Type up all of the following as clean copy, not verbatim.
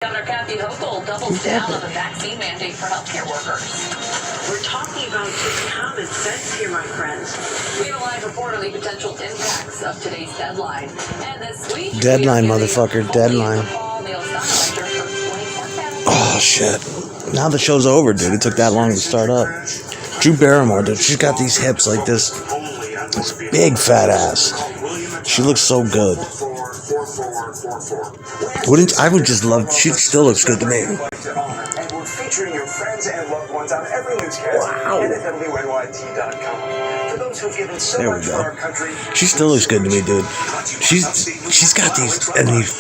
Governor Kathy Hochul doubles down on the vaccine mandate for healthcare workers. We're talking about just common sense here, my friends. We have a live report on the potential impacts of today's deadline. And this week, deadline, motherfucker, deadline. Oh, shit. Now the show's over, dude. It took that long to start up. Drew Barrymore, dude, she's got these hips like this big fat ass. She looks so good. I would just love, she still looks good to me. And we're featuring your friends and loved ones on every newscast and at WNYT.com. For those who've given so much for our country. She still looks good to me, dude. She's got these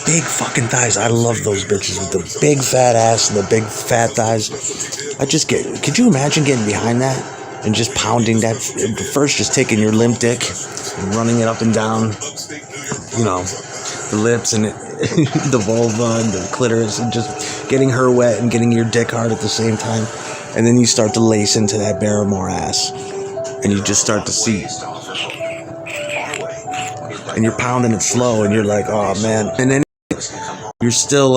big fucking thighs. I love those bitches with the big fat ass and the big fat thighs. Could you imagine getting behind that and just pounding that? First, just taking your limp dick and running it up and down, you know, the lips and the vulva and the clitoris, and just getting her wet and getting your dick hard at the same time. And then you start to lace into that Barrymore ass, and you just start to see, and you're pounding it slow, and you're like, oh man. And then you're still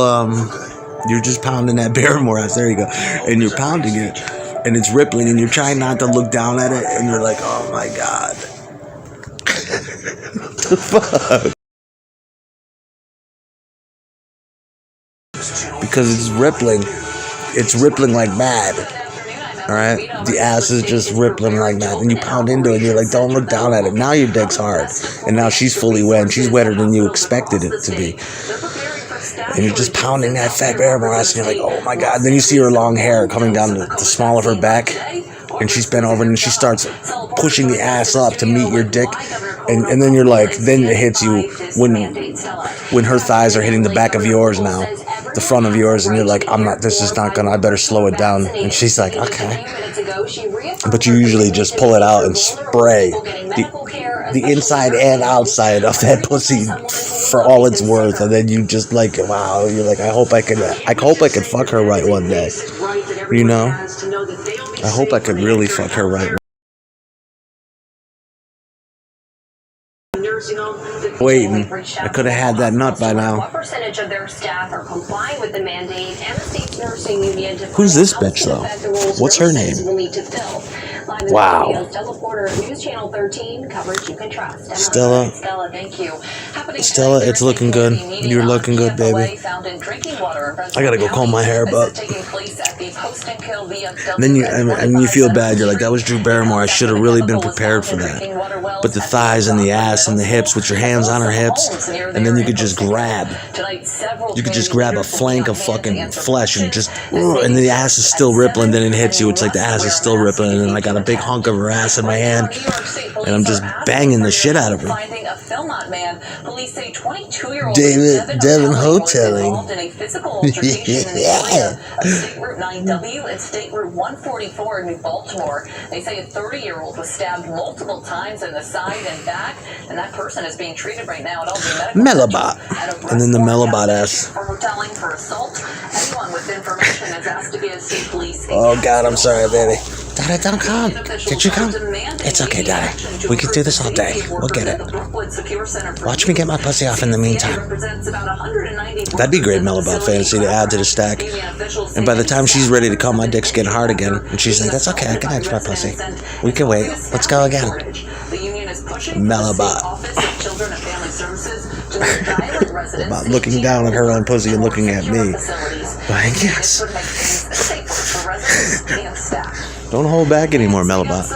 you're just pounding that Barrymore ass. There you go. And you're pounding it, and it's rippling, and you're trying not to look down at it, and you're like, oh my god. What the fuck? Because it's rippling like mad. Alright? The ass is just rippling like mad. And you pound into it and you're like, don't look down at it. Now your dick's hard. And now she's fully wet and she's wetter than you expected it to be. And you're just pounding that fat Barrymore ass and you're like, oh my god. And then you see her long hair coming down the small of her back. And she's bent over and she starts pushing the ass up to meet your dick. And then you're like, then it hits you when her thighs are hitting the back of yours now, the front of yours, and you're like, I better slow it down. And she's like, okay. But you usually just pull it out and spray the inside and outside of that pussy for all it's worth. And then you just like, wow, you're like, I hope I could fuck her right one day. You know? I hope I could really fuck her right. Waiting. I could have had that nut by now. What percentage of their staff are complying with the mandate and the state's nursing union? Who's this bitch though? What's her name? Wow. Stella Porter, News Channel 13 coverage you can trust. Stella, thank you. Stella, it's looking good. You're looking good, baby. I gotta go comb my hair, but then you feel bad. You're like, that was Drew Barrymore. I should have really been prepared for that. But the thighs and the ass and the hips, with your hands on her hips, and then you could just grab a flank of fucking flesh and just, and the ass is still rippling. Then it hits you. It's like the ass is still rippling, and then I got a big hunk of her ass in my hand, and I'm just banging the shit out of her. Devin Hoteling. Yeah. State Route 9W and State Route 144 in New Baltimore. They say a 30-year-old was stabbed multiple times in the side and back, and that person is being treated right now at Albany Medical Melobot. And then the Melobot ass. For hoteling for assault. Anyone with information is asked to be a state police. Oh God, I'm sorry, baby. Daddy, don't come. Did you come? It's okay, Daddy. We can do this all day. We'll get it. Watch me get my pussy off in the meantime. That'd be great Melobot fantasy to add to the stack. And by the time she's ready to come, my dick's getting hard again. And she's like, that's okay, I can edge my pussy. We can wait. Let's go again. Melobot. About looking down at her own pussy and looking at me. Like, yes. Don't hold back anymore, Melobot.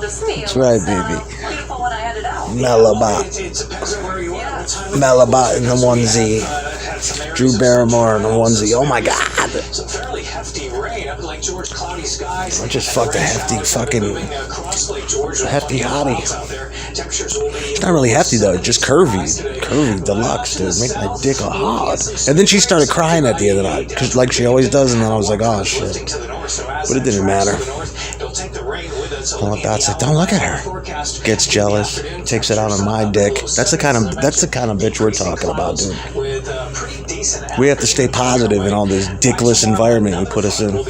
That's right, baby. Melobot. Melobot in the onesie. Drew Barrymore in the onesie. Oh my God. I just fucked a hefty hottie. It's not really hefty though, just curvy deluxe, dude. Make my dick a hard. And then she started crying at the end of the night, cause like she always does, and then I was like, oh shit. But it didn't matter. That's like, don't look at her. Gets jealous, takes it out on my dick. That's the kind of bitch we're talking about, dude. We have to stay positive in all this dickless environment we put us in.